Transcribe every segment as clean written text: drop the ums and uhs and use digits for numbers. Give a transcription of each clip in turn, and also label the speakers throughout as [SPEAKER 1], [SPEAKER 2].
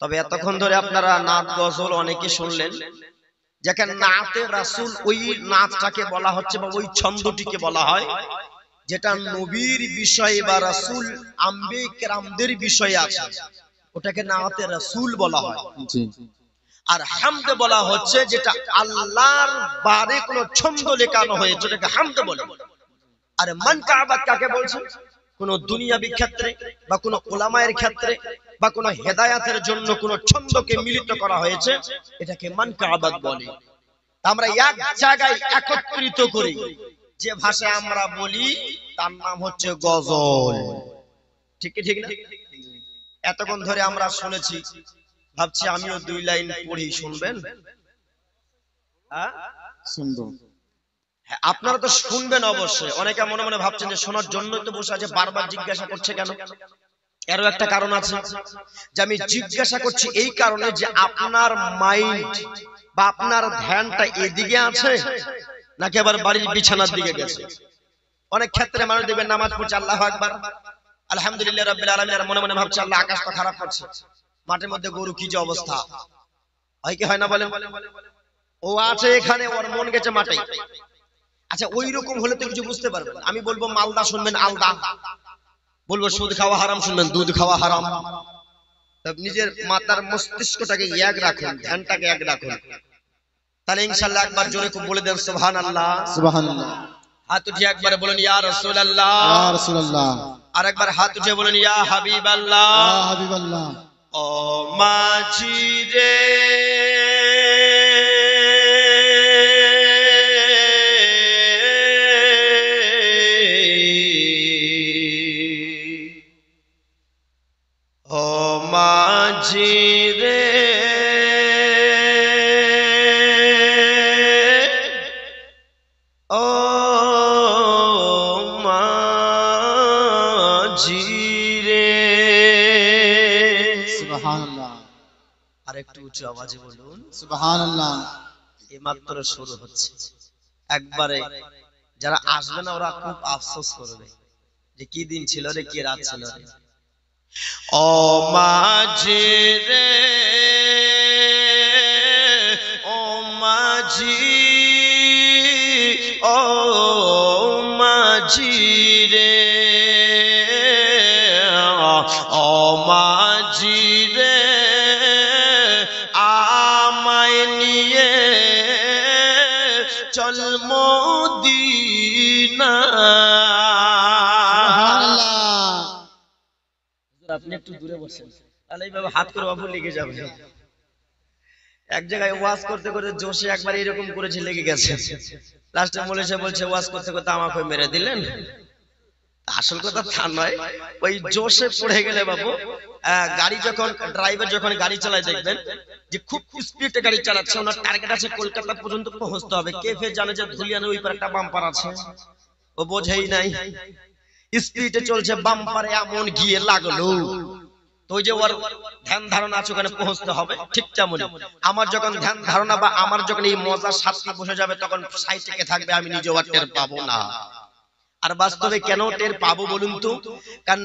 [SPEAKER 1] তবে এতক্ষণ ধরে আপনারা নাত গজল অনেকে শুনলেন, যেখানে নাতে রাসূল ওই নাচটাকে বলা হচ্ছে বা ওই ছন্দটিকে বলা হয় যেটা নবীর বিষয়ে বা রাসূল আম্বে কেরামদের বিষয়ে আছে, ওটাকে নাতে রাসূল বলা হয়। আর হামদ বলা হচ্ছে যেটা আল্লাহর বারে কোনো ছন্দ লেখানো হয়েছে, ওটাকে হামদ বলে। আর মানকাবাত কাকে বলছে? কোন দুনিয়াবি ক্ষেত্রে বা কোন উলামায়ের ক্ষেত্রে বা কোন হেদায়েতের জন্য কোন ছন্দকে মিলিত করা হয়েছে, এটাকে মানকাবাত বলে। আমরা এক জায়গায় একত্রিত করি যে ভাষায় আমরা বলি তার নাম হচ্ছে গজল। ঠিক কি ঠিক না? এতক্ষণ ধরে আমরা শুনেছি, ভাবছি আমিও দুই লাইন পড়ি, শুনবেন?
[SPEAKER 2] শুনবো।
[SPEAKER 1] আপনারা তো শুনবেন অবশ্যই। অনেকে মনে মনে ভাবছেন যে শোনার জন্যই তো বসে আছে, বারবার জিজ্ঞাসা করছে কেন? এরও একটা কারণ আছে, যে আমি জিজ্ঞাসা করছি এই কারণে যে আপনার মাইন্ড বা আপনার ধ্যানটা এদিকে আছে নাকি আবার বাড়ির বিছানার দিকে গেছে। অনেক ক্ষেত্রে মানুষ দেখবেন নামাজ পড়ছে, আল্লাহু আকবার, আলহামদুলিল্লাহ রাব্বিল আলামিন, আর মনে মনে ভাবছে আল্লাহ আকাশটা খারাপ করছে, মাঠের মধ্যে গরু কি যে অবস্থা, হয় কি হয় না বলেন? ও আছে এখানে, ওর মন গেছে মাঠে। আচ্ছা, ওই রকম হলে তো কিছু বুঝতে পারবেন। আমি বলবো মালদা, শুনবেন আলদা। বলবো সুদ খাওয়া হারাম, শুনবেন দুধ খাওয়া হারাম। নিজের মাথার মস্তিষ্কটাকে এক রাখুন, ধ্যানটাকে এক রাখুন, তাহলে ইনশাআল্লাহ একবার জোরে খুব বলে দেন সুবহানাল্লাহ।
[SPEAKER 2] সুবহানাল্লাহ।
[SPEAKER 1] হাত উঠিয়ে একবার বলুন ইয়া রাসূলুল্লাহ।
[SPEAKER 2] ইয়া রাসূলুল্লাহ।
[SPEAKER 1] আর একবার হাত উঠিয়ে বলুন ইয়া হাবিবাল্লাহ।
[SPEAKER 2] ইয়া হাবিবাল্লাহ।
[SPEAKER 1] ও মাঝি রে মাঝি রে ও মাঝি রে।
[SPEAKER 2] সুবহানাল্লাহ।
[SPEAKER 1] আর একটু উঁচু আওয়াজে বলুন
[SPEAKER 2] সুবহানাল্লাহ।
[SPEAKER 1] এই মাত্র শুরু হচ্ছে, একবারে যারা আসবে না ওরা খুব আফসোস করবে যে কি দিন ছিল রে, কি রাত ছিল রে। ও মাঝি রে ও মাঝি, ও মাঝি রে ও মাঝি রে, আমায় নিয়ে চল মদিনা। আপনি একটু দূরে বসেন, তাহলে এইভাবে হাত করে বাবু লেগে যাবে। এক জায়গায় ওয়াজ করতে করতে জোশে একবার এরকম করেছে, লেগে গেছে। লাস্টে মলেশে বলছে ওয়াজ করতে করতে আমাকে মেরে দিলেন। আসল কথা তা নয়, ওই জোশে পড়ে গেলে বাবু, গাড়ি যখন ড্রাইভার যখন গাড়ি চালায় দেখবেন যে খুব স্পিডে গাড়ি চালাচ্ছে, ওনার টার্গেট আছে কলকাতা পর্যন্ত পৌঁছতে হবে। কে ফের জানে যে ধুলিয়ানের ওই পারে একটা বাম্পার আছে, ও বোঝেই নাই, স্পিডে চলছে, বাম্পারে এমন গিয়ে লাগলো। তো ওই যে ওর ধ্যান ধারণা আছে ওখানে পৌঁছতে হবে, ঠিক তেমন আমার যখন ধ্যান ধারণা বা আমার যখন এই মজার সাথে বসে যাবে তখন সাইডে কে থাকবে, আমি নিজে আর টের পাবো না। আর বাস্তবে কেন টের পাবো বলুন তো? কারণ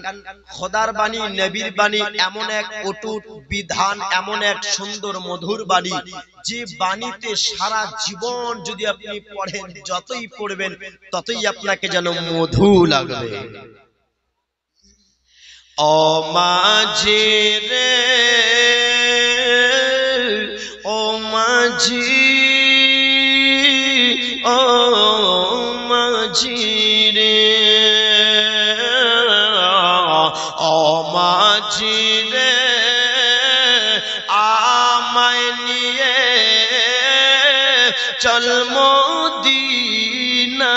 [SPEAKER 1] খোদার বাণী, নবীর বাণী এমন এক অটুট বিধান, এমন এক সুন্দর মধুর বাণী, যে বাণীতে সারা জীবন যদি আপনি পড়েন, যতই পড়বেন ততই আপনাকে যেন মধু লাগবে। ও মাঝি রে ও মাঝি, ও মাঝি রে ও মাঝি রে, আমায় নিয়ে চল মদিনা।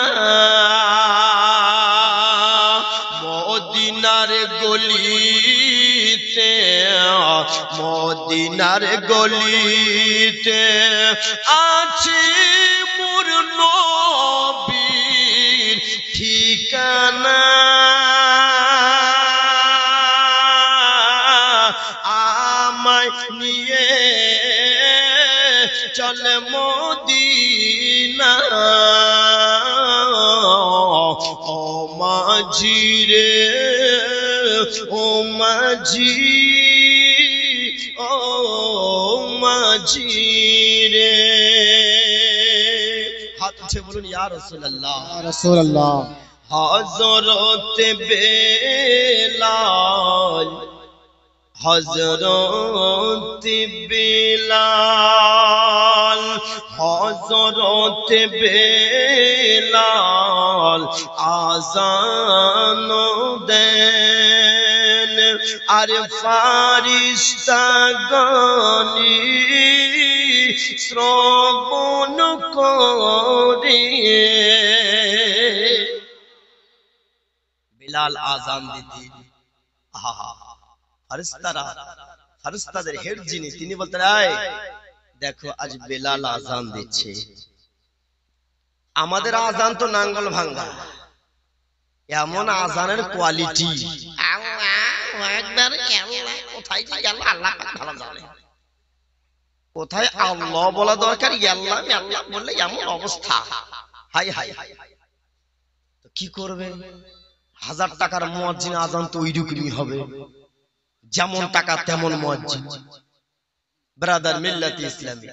[SPEAKER 1] মদিনার গলিতে, মদিনার গলিতে আছে মোর নবীর ঠিকানা। আমায় নিয়ে চল মদিনা। ও মাঝি রে ও মাঝি, ও জিরে হাত উঠে বলুন ইয়া রাসূলুল্লাহ
[SPEAKER 2] ইয়া রাসূলুল্লাহ
[SPEAKER 1] হযরত বেলাল হযরত বেলাল হযরত বেলাল আযান দেন আর ফারিস্তাগণ শ্রবণ করে বেলাল আযান দিতেন আহা ফারিস্তাদের হেড যিনি তিনি বলতেন এই দেখো আজ বেলাল আযান দিচ্ছে আমাদের আযান তো নাঙ্গল ভাঙ্গা এমন আযানের কোয়ালিটি কোথায় যে গেল আল্লাহ ভালো জানে কোথায় আল্লাহ বলা দরকার আল্লাহ আল্লাহ বললে এমন অবস্থা হাই হাই তো কি করবে 1000 টাকার মুয়াজ্জিন আযান তো ওইরকমই হবে যেমন টাকা তেমন মুয়াজ্জিন ব্রাদার মিল্লাত ইসলামী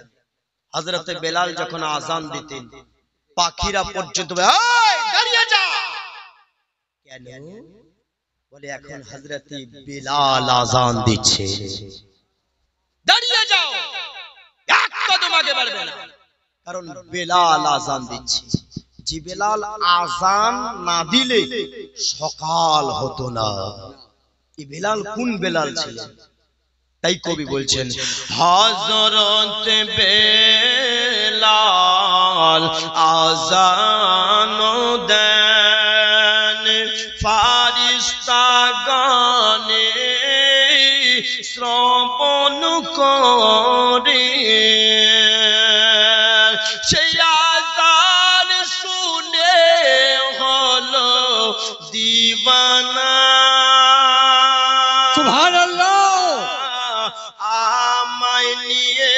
[SPEAKER 1] হযরত বেলাল যখন আযান দিতেন পাখিরা পর্যন্ত এই দাঁড়িয়ে যা কেন বলে এখন হযরত বেলাল আযান দিচ্ছে দাঁড়িয়ে যাও এক কদম আগে বাড়বে না কারণ বেলাল আযান দিচ্ছে যে বেলাল আযান না দিলে সকাল হতো না এই বেলাল কোন বেলাল ছিলেন তাই কবি বলছেন হযরত বেলাল আযান দেন ফারিস্তাগণ শ্রবণ করে সেই আযান শুনে হলো দিওয়ানা
[SPEAKER 2] সুবহানাল্লাহ
[SPEAKER 1] আমায় নিয়ে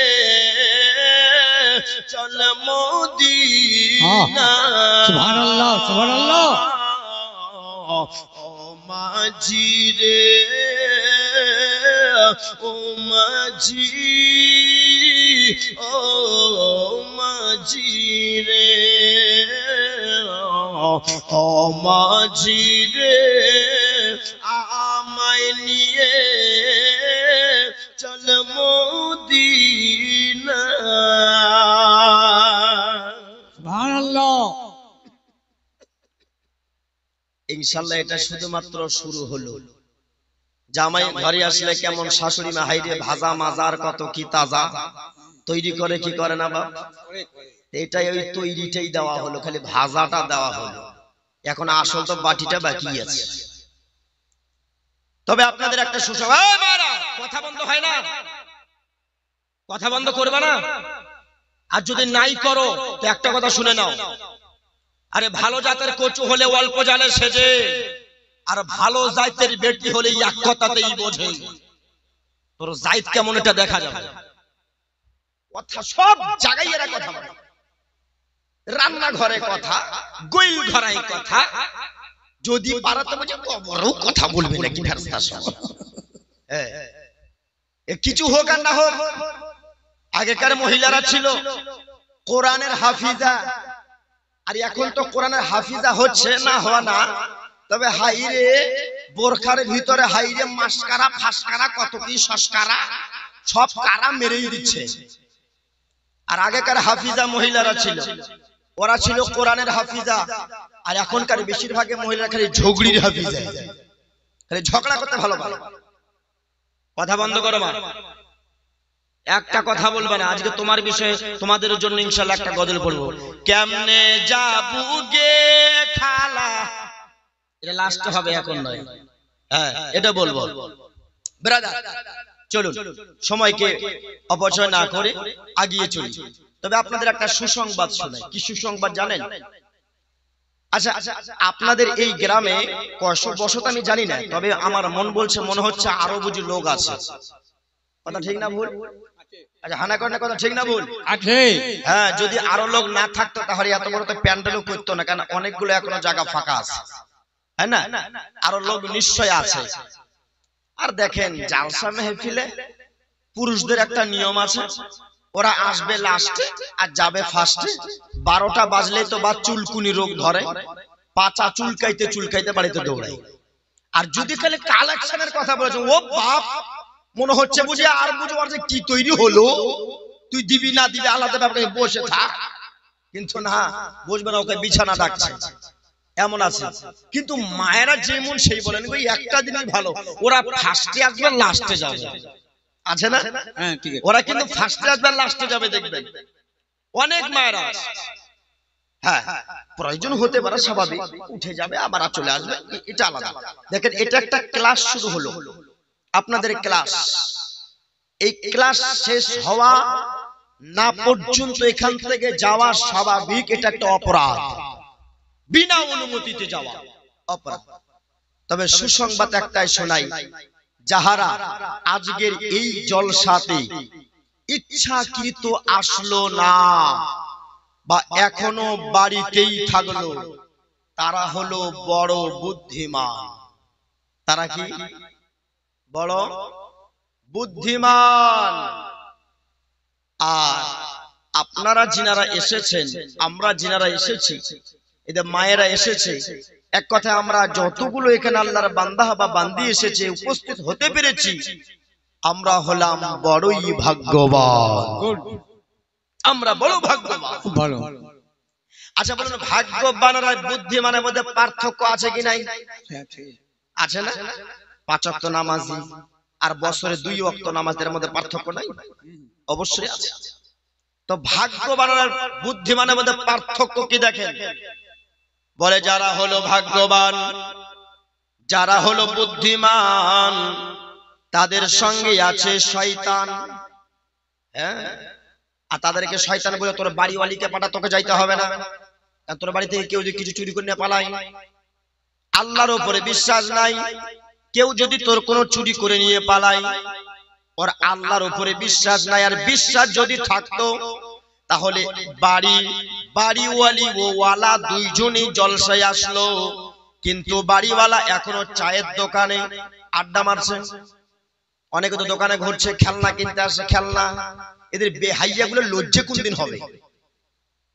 [SPEAKER 1] চল মদিনা
[SPEAKER 2] সুবহানাল্লাহ সুবহানাল্লাহ
[SPEAKER 1] ও মাঝি রে ও মাঝি ও মাঝি রে ও মাঝি রে আমায় নিয়ে চল মদিনা
[SPEAKER 2] সুবহানাল্লাহ
[SPEAKER 1] ইনশাআল্লাহ এটা শুধুমাত্র শুরু হলো জামাই ঘরে আসলে কেমন শাশুড়ি মা হাইরে ভাজা মাজার কত কি তাজা তৈরি করে কি করে না বাপ এটাই ওই তৈরিটাই দেওয়া হলো খালি ভাজাটা দেওয়া হলো এখন আসল তো বাটিটা বাকি আছে তবে আপনাদের একটা সুসংবাদ কথা বন্ধ হয় না কথা বন্ধ করবে না আর যদি নাই করো তো একটা কথা শুনে নাও আরে ভালো জাতের কচু হলে অল্প জালে সেজে আর ভালো জাতের বেটি হলে এক কথাতেই বোঝে তোর জাত কেমন এটা দেখা যাবে কথা সব জায়গায় এরা কথা বলে রান্না ঘরে কথা গোইল ঘরাই কথা যদি পারাতে বুঝে বড় কথা বলবে নাকি ফেরেশতা সব কিছু হোক আর না হোক আগেকার মহিলারা ছিল কোরআনের হাফিজা আর এখন তো কোরআনের হাফিজা হচ্ছে না হওয়া না তবে হাইরে বোরখার ভিতরে হাইরে মাসকারা ফাসকারা কত কি সংস্কারা সব কারা মেরেই দিচ্ছে আর আগেকার হাফিজা মহিলারা ছিল ওরা ছিল কোরআনের হাফিজা আর এখনকার বেশিরভাগই মহিলারা খালি ঝগড়ির হাফিজা খালি ঝগড়া করতে ভালো ভালো কথা বন্ধ করো মা একটা কথা বলবে না আজকে তোমার বিষয়ে তোমাদের জন্য ইনশাআল্লাহ একটা গজল পড়বো কেমনে যাবু গে খালা এটা লাস্ট হবে এখন নয় হ্যাঁ এটা বলবো ব্রাদার চলুন সময়কে অপচয় না করে এগিয়ে চলি তবে আপনাদের একটা সুসংবাদ শোনাই কি সুসংবাদ জানেন আচ্ছা আপনাদের এই গ্রামে কয়শো বসত আমি জানি না তবে আমার মন বলছে মনে হচ্ছে আরো বুঝি লোক আছে কথা ঠিক না ভুল আচ্ছা হানা করেন কথা ঠিক না ভুল
[SPEAKER 2] আছে
[SPEAKER 1] হ্যাঁ যদি আরো লোক না থাকতো তাহলে এত বড় তো প্যান্ডেলও করতো না কারণ অনেকগুলো এখনো জায়গা ফাঁকা আছে হ্যাঁ না আরো লোক নিশ্চয় আছে আর দেখেন জালসা মেহফিলে পুরুষদের একটা নিয়ম আছে ওরা আসবে লাস্টে আর যাবে ফার্স্টে। 12টা বাজলে তো বা চুলকুনি রোগ ধরে, পাচা চুলকাইতে চুলকাইতে বাড়িতে দৌড়ায়। আর যদি খালি কালেকশনের কথা বলেছে, ও বাপ মনে হচ্ছে বুঝি আর বুঝো আর যে কি তৈরি হলো, তুই দিবি না দিবি আলাদা ব্যাপারে বসে থাক। কিন্তু না, বুঝবে না, ওকে বিছানা ডাকছে, এমন আছে। কিন্তু মায়েরা যেমন সেই বলেন ওই একটা দিনই ভালো, ওরা ফার্স্টে আসবে লাস্টে যাবে, আছে না?
[SPEAKER 2] হ্যাঁ ঠিক আছে।
[SPEAKER 1] ওরা কিন্তু ফার্স্টে আসবে লাস্টে যাবে, দেখবেন অনেক মায়েরা। হ্যাঁ, প্রয়োজন হতে পারে, স্বাভাবিক, উঠে যাবে আবার চলে আসবে, এটা আলাদা। দেখেন, এটা একটা ক্লাস শুরু হলো, আপনাদের ক্লাস। এই ক্লাস শেষ হওয়া না পর্যন্ত এখান থেকে যাওয়া স্বাভাবিক, এটা একটা অপরাধ, বিনা অনুমতিতে যাওয়া অপরাধ। তবে সুসংবাদ একটাই শোনাই, যাহারা আজকের এই জলসাতে ইচ্ছাকৃত আসলো না বা এখনো বাড়িতেই থাকলো, তারা হলো বড় বুদ্ধিমান। তারা কি বড় বুদ্ধিমান। আর আপনারা যিনারা এসেছেন, আমরা যিনারা এসেছি, এদের মায়েরা এসেছে, এক কথায় আমরা যতগুলো এখানে আল্লাহর বান্দা বা বান্দি এসেছে, উপস্থিত হতে পেরেছি, আমরা হলাম বড়ই ভাগ্যবান। আমরা বড় ভাগ্যবান।
[SPEAKER 2] ভালো।
[SPEAKER 1] আচ্ছা বলুন, ভাগ্যবান আর বুদ্ধিমানের মধ্যে পার্থক্য আছে কি নাই? আছে না? 5 ওয়াক্ত নামাজি আর বছরে 2 ওয়াক্ত নামাজের মধ্যে পার্থক্য নাই? অবশ্যই আছে। তো ভাগ্যবান আর বুদ্ধিমানের মধ্যে পার্থক্য কি দেখেন? বলে যারা হলো ভাগ্যবান, যারা হলো বুদ্ধিমান, তাদের সঙ্গে আছে শয়তান। হ্যাঁ, আর তাদেরকে শয়তান বলে তোর বাড়িওয়ালিকে পাঠা, তোকে যাইতে হবে না, কারণ তোর বাড়ি থেকে কেউ যদি কিছু চুরি করে নিয়ে পালায়। আল্লাহর উপরে বিশ্বাস নাই, কেউ যদি তোর কোনো চুরি করে নিয়ে পালায়, ওর আল্লাহর উপরে বিশ্বাস নাই। আর বিশ্বাস যদি থাকতো তাহলে বাড়িওয়ালি ও ওয়ালা দুইজনই জলসায় আসলো, কিন্তু বাড়িওয়ালা এখনো চায়ের দোকানে আড্ডা মারছে। অনেকে তো দোকানে ঘুরছে, খেলনা কিনতে আসে, খেলনা। এদের বেহাইয়া গুলো লজ্জা কোনদিন হবে?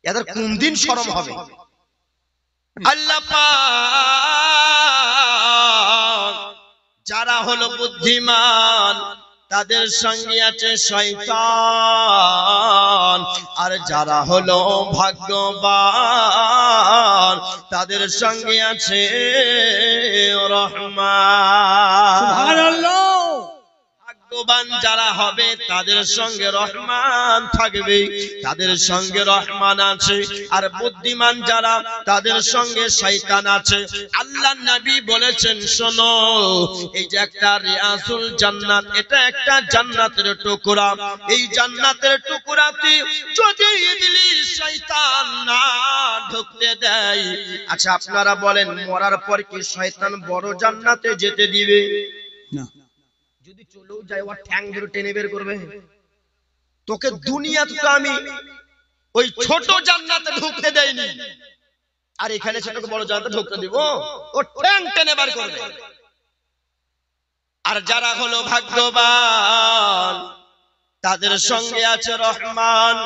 [SPEAKER 1] এদের কোনদিন শরম হবে? আল্লাহ পাক যারা হলো বুদ্ধিমান, তাদের সঙ্গে আছে শয়তান। আর যারা হলো ভাগ্যবান, তাদের সঙ্গে আছে রহমান।
[SPEAKER 2] সুবহানাল্লাহ।
[SPEAKER 1] ভাগ্যবান যারা হবে তাদের সঙ্গে রহমান থাকবে, তাদের সঙ্গে রহমান আছে। আর বুদ্ধিমান যারা, তাদের সঙ্গে শয়তান আছে। আল্লাহ নবী বলেছেন, শোনো, এই যে একটা রিয়াসুল জান্নাত, এটা একটা জান্নাতের টুকরা। এই জান্নাতের টুকরাতে যদি ইবলিস শয়তান না ঢুকতে দেয়, আচ্ছা আপনারা বলেন, মরার পর কি শয়তান বড় জান্নাতে যেতে দিবে?
[SPEAKER 2] না।
[SPEAKER 1] যদি চলেও যায়, ওর ঠ্যাং ধরে টেনে বের করবে। তোকে দুনিয়াতে তো আমি ওই ছোট জান্নাতে ঢুকতে দেয়নি, আর এখানে সেটাকে বড় জান্নাতে ঢুকতে দিব? ও ঠ্যাং টেনে বের করবে। আর যারা হলো ভাগ্যবান, তাদের সঙ্গে আছে রহমান।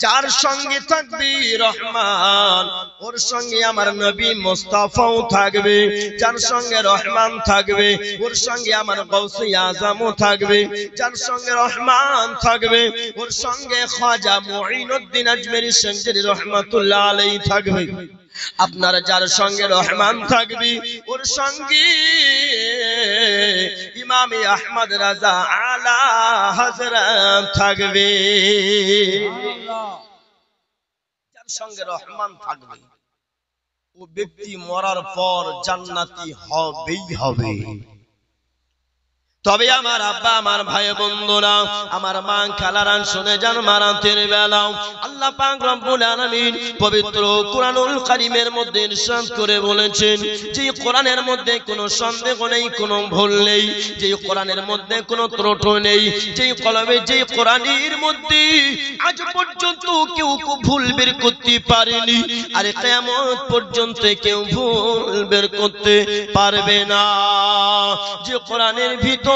[SPEAKER 1] যার সঙ্গে থাকবে রহমান, ওর সঙ্গে আমার নবী মুস্তাফাও থাকবে। যার সঙ্গে রহমান থাকবে, ওর সঙ্গে আমার গাউসে আজমও থাকবে। যার সঙ্গে রহমান থাকবে, ওর সঙ্গে খাজা মুঈনুদ্দিন আজমেরী শঙ্করি রহমাতুল্লাহ আলাইহি থাকবে। আপনারা যার সঙ্গে রহমান থাকবে, ওর সঙ্গে ইমাম আহমদ রাজা আলা হযরত থাকবে। যার সঙ্গে রহমান থাকবে, ও ব্যক্তি মরার পর জান্নাতি হবেই হবে। তবে আমার আব্বা, আমার ভাই বন্ধুরা, আমার মা খালারান, শুনে যান, মারাতের বেলাও আল্লাহ পাক রব্বুল আলামিন পবিত্র কোরআনুল কারীমের মধ্যে ইরশাদ করে বলেছেন, যে কোরআনের মধ্যে কোনো সন্দেহ নেই, কোনো ভুল নেই, যে কোরআনের মধ্যে কোনো ত্রুটি নেই, যে কলমে, যে কোরআনের মধ্যে আজ পর্যন্ত কেউ ভুল বের করতে পারেনি, আর কিয়ামত পর্যন্ত কেউ ভুল বের করতে পারবে না। যে কোরআনের ভিতর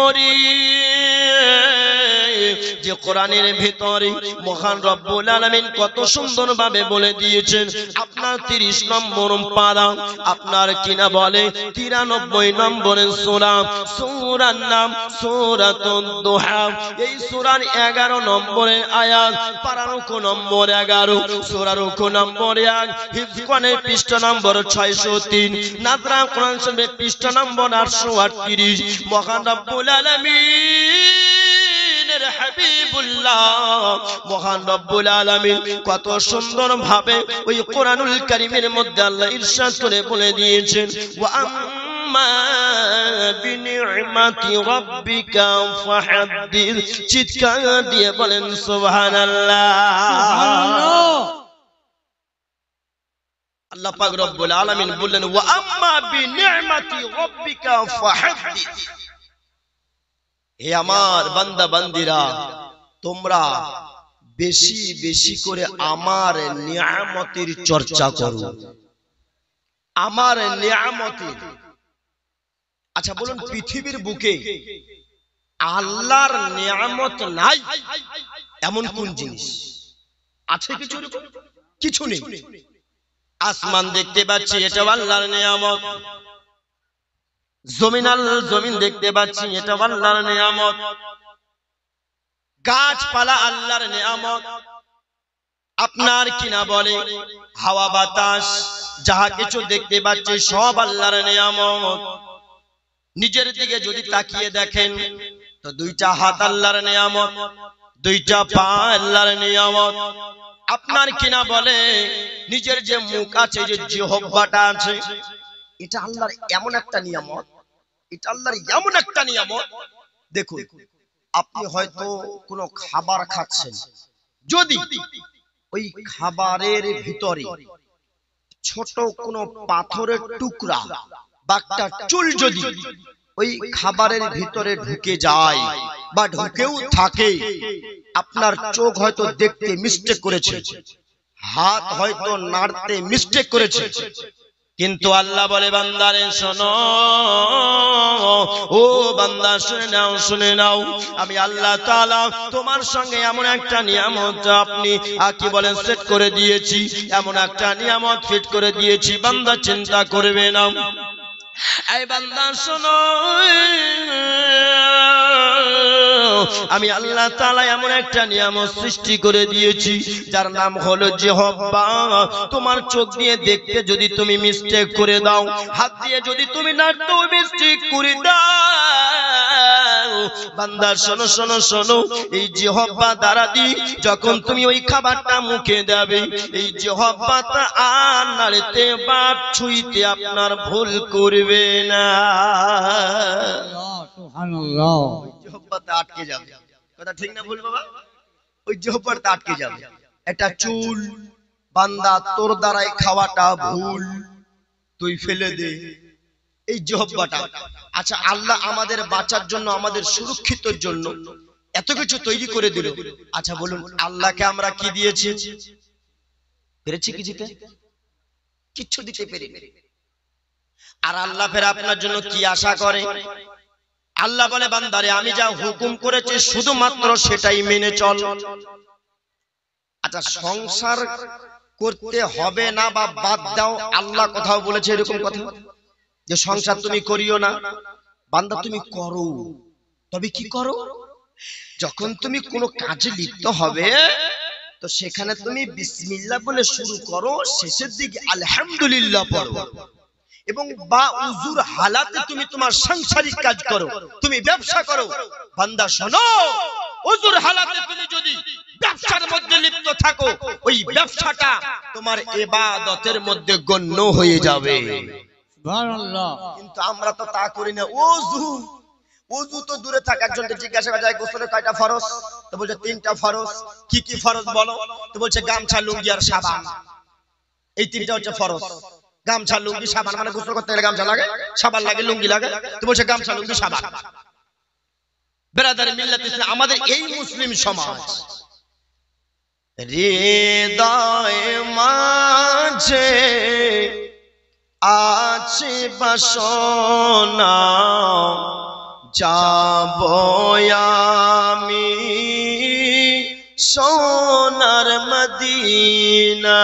[SPEAKER 1] যে কোরআনের ভিতরে মহান রব্বুল আলামিন কত সুন্দরভাবে বলে দিয়েছেন। আপনার 30 নম্বর পারা, আপনার কিনা বলে 93 নম্বরের সূরা, সূরার নাম সূরাতুদ দুহা। এই সূরার 11 নম্বরের আয়াত, পারা রুকু নম্বর 11, সূরা রুকু নম্বর 1, হিফকানের পৃষ্ঠা নম্বর 603, নাজরা কোরআন শরীফের পৃষ্ঠা নম্বর 838। মহান রব্বুল আলামিনের হাবিবুল্লাহ মহান রব্বুল আলামিন কত সুন্দর ভাবে ওই কোরআনুল কারীমের মধ্যে আল্লাহ ইরশাদ করে বলে দিয়েছেন, ওয়া আম্মা বিনি'মাতি রাব্বিকা ফাহাদ্দিস। চিৎকার দিয়ে বলেন সুবহানাল্লাহ। আল্লাহ পাক রব্বুল আলামিন বললেন, ওয়া আম্মা বিনি'মাতি রাব্বিকা ফাহাদ্দিস। হে আমার বান্দা বান্দিরা, তোমরা বেশি বেশি করে আমার নিয়ামতের চর্চা করো, আমার নিয়ামতের। আচ্ছা বলুন, পৃথিবীর বুকে আল্লাহর নিয়ামত নাই এমন কোন জিনিস আছে? কিছু নেই। আসমান দেখতে পাচ্ছি, এটা আল্লাহর নিয়ামত। জমিন দেখতে পাচ্ছি, এটা আল্লাহর নিয়ামত। গাছপালা আল্লাহর নিয়ামত। আপনার কিনা বলে হাওয়া বাতাস যাহা কিছু দেখতে পাচ্ছি সব আল্লাহর নিয়ামত। নিজের দিকে যদি তাকিয়ে দেখেন তো 2টা হাত আল্লাহর নিয়ামত, 2টা পা আল্লাহর নিয়ামত। আপনার কিনা বলে নিজের যে মুখ আছে, যে জিহ্বাটা আছে, এটা আল্লাহর এমন একটা নিয়ামত, এটা আল্লাহর এমন একটা নিয়ামত। দেখুন, আপনি হয়তো কোনো খাবার খাচ্ছেন, যদি ওই খাবারের ভিতরে ছোট কোনো পাথরের টুকরা বা একটা চুল যদি ওই খাবারের ভিতরে ঢুকে যায় বা ঢুকেও থাকে, আপনার চোখ হয়তো দেখতে মিস্টেক করেছে, হাত হয়তো নাড়তে মিস্টেক করেছে, কিন্তু আল্লাহ বলে বান্দারে শোনো, ও বান্দা শুনে নাও, আমি আল্লাহ তাআলা তোমার সঙ্গে এমন একটা নিয়ামত আপনি কি বলেন সেট করে দিয়েছি, এমন একটা নিয়ামত ফিট করে দিয়েছি, বান্দা চিন্তা করবে না। এই বান্দা শোনো, আমি আল্লাহ তাআলা এমন একটা নিয়ামত সৃষ্টি করে দিয়েছি যার নাম হলো জিহ্বা। তোমার চোখ দিয়ে দেখতে যদি তুমি মিস্টেক করে দাও, হাত দিয়ে যদি তুমি নাড়তেও মিস্টেক করে দাও, বান্দা শোনো শোনো শোনো, এই জিহ্বা দ্বারা দি যখন তুমি ওই খাবারটা মুখে দেবে, এই জিহ্বাটা আর নাড়তে বা ছুঁইতে আপনার ভুল করবে না।
[SPEAKER 2] সুবহানাল্লাহ।
[SPEAKER 1] জিহ্বাটা আটকে যাবে। কথা ঠিক না ভুল বাবা? ওই জিহ্বাটা আটকে যাবে। এটা চুল, বান্দা তোর দ্বারাই খাওয়াটা ভুল, তুই ফেলে দে, এই জিহ্বাটা। আচ্ছা, আল্লাহ আমাদের বাঁচার জন্য, আমাদের সুরক্ষিতর জন্য এত কিছু তৈরি করে দিল। আচ্ছা বলুন, আল্লাহকে আমরা কি দিয়েছি? পেরেছি কি দিতে? কিচ্ছু দিতে পারিনি। আর আল্লাহ ফের আপনার জন্য কি আশা করে? আল্লাহ বলে বান্দারে আমি যা হুকুম করেছি শুধুমাত্র সেটাই মেনে চল। আচ্ছা, সংসার করতে হবে না বা বাদ দাও, আল্লাহ কোথাও বলেছে এরকম কথা যে সংসার তুমি করিও না? বান্দা তুমি করো, তবে কি করো? যখন তুমি কোনো কাজে লিপ্ত হবে তো সেখানে তুমি বিসমিল্লাহ বলে শুরু করো, শেষের দিকে আলহামদুলিল্লাহ পড়ো, এবং বা উজুর হালাতে তুমি তোমার সাংসারিক কাজ করো, তুমি ব্যবসা করো। বান্দা শোনো, উজুর হালাতে তুমি যদি ব্যবসার মধ্যে লিপ্ত থাকো, ওই ব্যবসাটা তোমার ইবাদতের মধ্যে গণ্য হয়ে যাবে।
[SPEAKER 2] সুবহানাল্লাহ।
[SPEAKER 1] কিন্তু আমরা তো তা করি না। ওযু তো দূরে থাক, একজনকে জিজ্ঞাসা করা যায় গোসলের কয়টা ফরজ, তো বলছে 3টা ফরজ। কি কি ফরজ বলো? তো বলছে গামছা, লুঙ্গি আর সাবান, এই 3টা হচ্ছে ফরজ। গামছা, লুঙ্গি, সাবান, মানে গোসল করতে গেলে গামছা লাগে, সাবান লাগে, লুঙ্গি লাগে, তো বলছে গামছা, লুঙ্গি, সাবান। বেরাদার মিল্লাত ইসলাম, আমাদের এই মুসলিম সমাজ হৃদয় মাঝে আছে বাসনা, যাব আমি সোনার মদিনা